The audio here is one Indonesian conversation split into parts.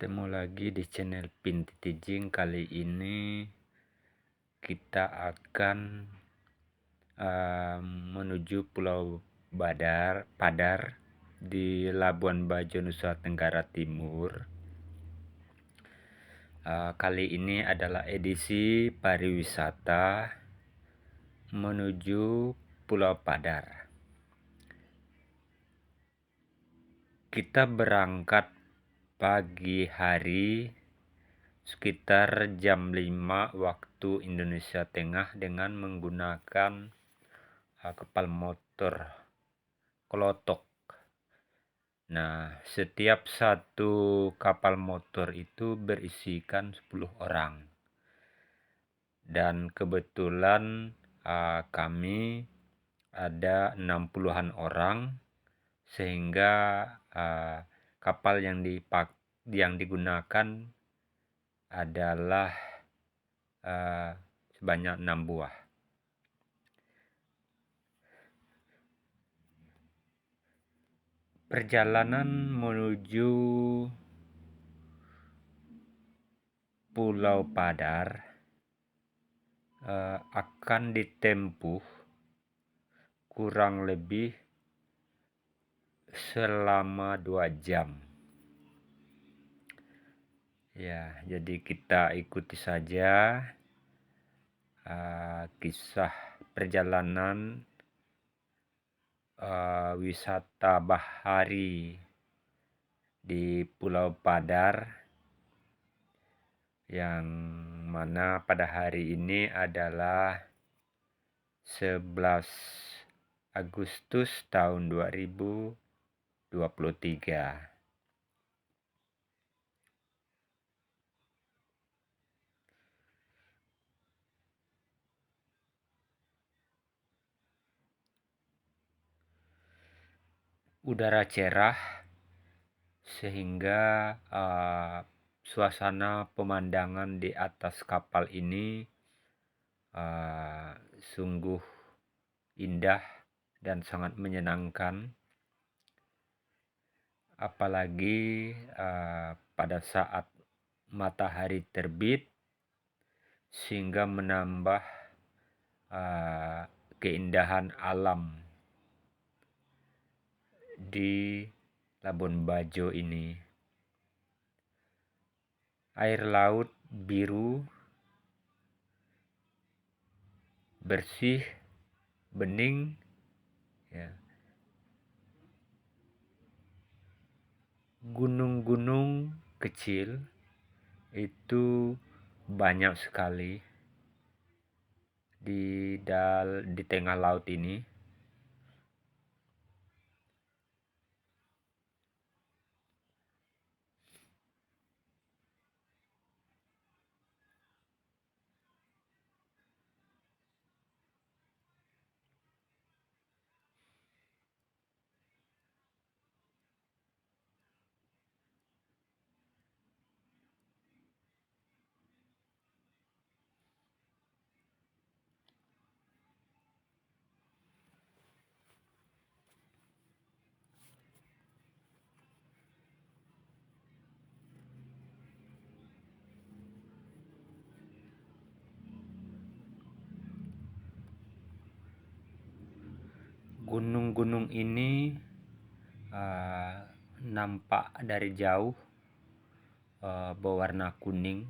Ketemu lagi di channel Pintitijing. Kali ini kita akan menuju Pulau Padar di Labuan Bajo, Nusa Tenggara Timur. Kali ini adalah edisi pariwisata menuju Pulau Padar. Kita berangkat pagi hari sekitar jam 5 waktu Indonesia Tengah dengan menggunakan kapal motor Klotok. Nah, setiap satu kapal motor itu berisikan 10 orang. Dan kebetulan kami ada 60-an orang, sehingga kapal yang digunakan adalah sebanyak 6 buah. Perjalanan menuju Pulau Padar akan ditempuh kurang lebih selama 2 jam. Ya, jadi kita ikuti saja kisah perjalanan wisata bahari di Pulau Padar, yang mana pada hari ini adalah 11 Agustus tahun 2023. Udara cerah sehingga suasana pemandangan di atas kapal ini sungguh indah dan sangat menyenangkan, apalagi pada saat matahari terbit, sehingga menambah keindahan alam di Labuan Bajo ini. Air laut biru, bersih, bening, ya. Gunung-gunung kecil itu banyak sekali di tengah laut ini. Gunung-gunung ini nampak dari jauh berwarna kuning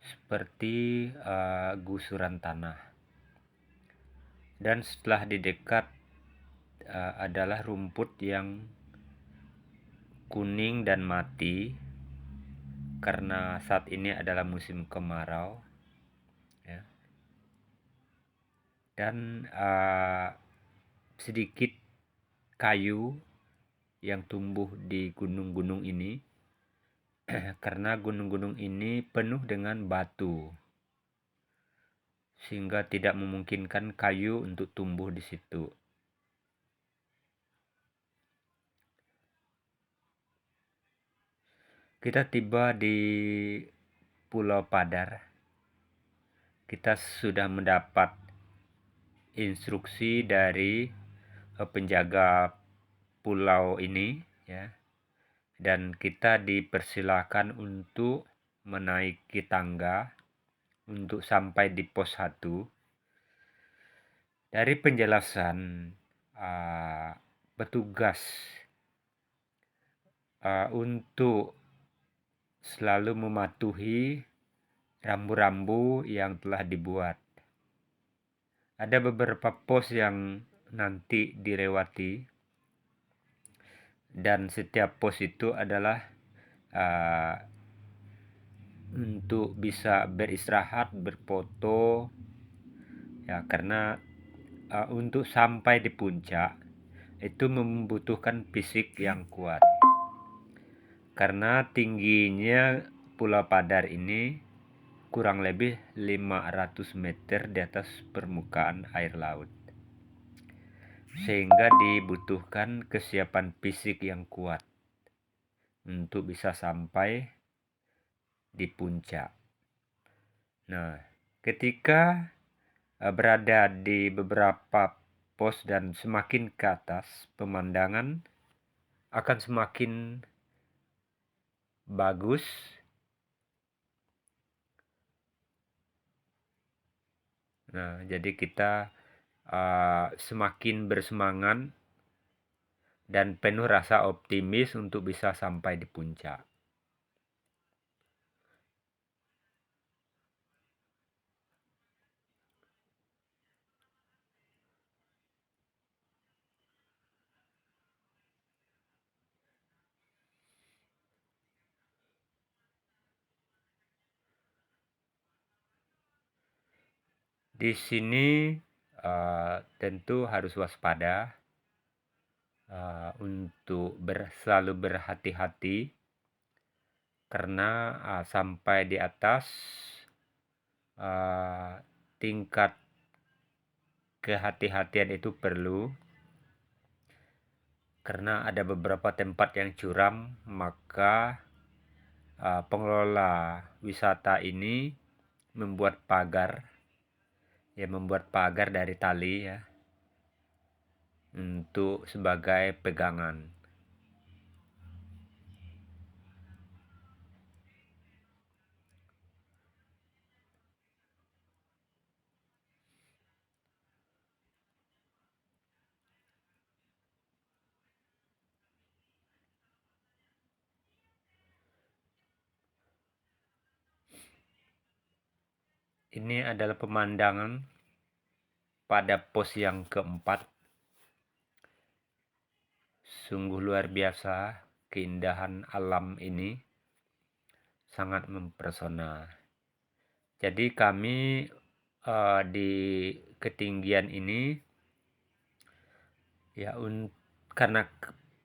seperti gusuran tanah. Dan setelah didekat adalah rumput yang kuning dan mati karena saat ini adalah musim kemarau, ya. Dan sedikit kayu yang tumbuh di gunung-gunung ini karena gunung-gunung ini penuh dengan batu, sehingga tidak memungkinkan kayu untuk tumbuh di situ. Kita tiba di Pulau Padar. Kita sudah mendapat instruksi dari penjaga pulau ini, ya, dan kita dipersilakan untuk menaiki tangga untuk sampai di pos 1. Dari penjelasan petugas untuk selalu mematuhi rambu-rambu yang telah dibuat. Ada beberapa pos yang nanti dilewati, dan setiap pos itu adalah untuk bisa beristirahat, berfoto, ya, karena untuk sampai di puncak itu membutuhkan fisik yang kuat. Karena tingginya Pulau Padar ini kurang lebih 500 meter di atas permukaan air laut. Sehingga dibutuhkan kesiapan fisik yang kuat untuk bisa sampai di puncak. Nah, ketika berada di beberapa pos dan semakin ke atas, pemandangan akan semakin bagus. Nah, jadi kita semakin bersemangat dan penuh rasa optimis untuk bisa sampai di puncak. Di sini tentu harus waspada untuk selalu berhati-hati, karena sampai di atas tingkat kehati-hatian itu perlu, karena ada beberapa tempat yang curam. Maka pengelola wisata ini membuat pagar dari tali, ya, untuk sebagai pegangan. Ini adalah pemandangan pada pos yang keempat. Sungguh luar biasa, keindahan alam ini sangat mempesona. Jadi kami di ketinggian ini, ya, karena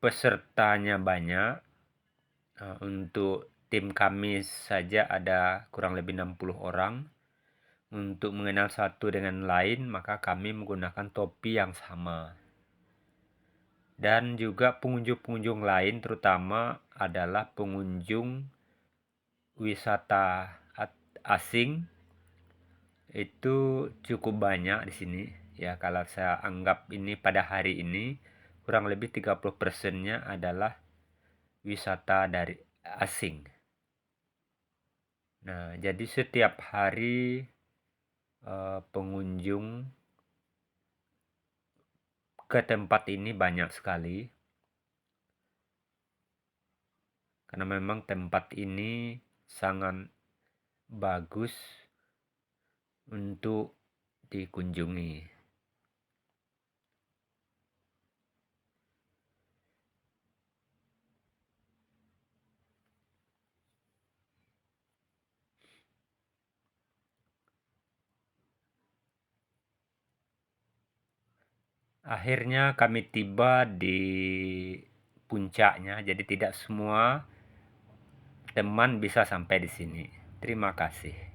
pesertanya banyak, untuk tim kami saja ada kurang lebih 60 orang. Untuk mengenal satu dengan lain, maka kami menggunakan topi yang sama. Dan juga pengunjung-pengunjung lain, terutama adalah pengunjung wisata asing, itu cukup banyak di sini. Ya, kalau saya anggap ini pada hari ini kurang lebih 30%-nya adalah wisata dari asing. Nah, jadi setiap hari pengunjung ke tempat ini banyak sekali, karena memang tempat ini sangat bagus untuk dikunjungi. Akhirnya kami tiba di puncaknya, jadi tidak semua teman bisa sampai di sini. Terima kasih.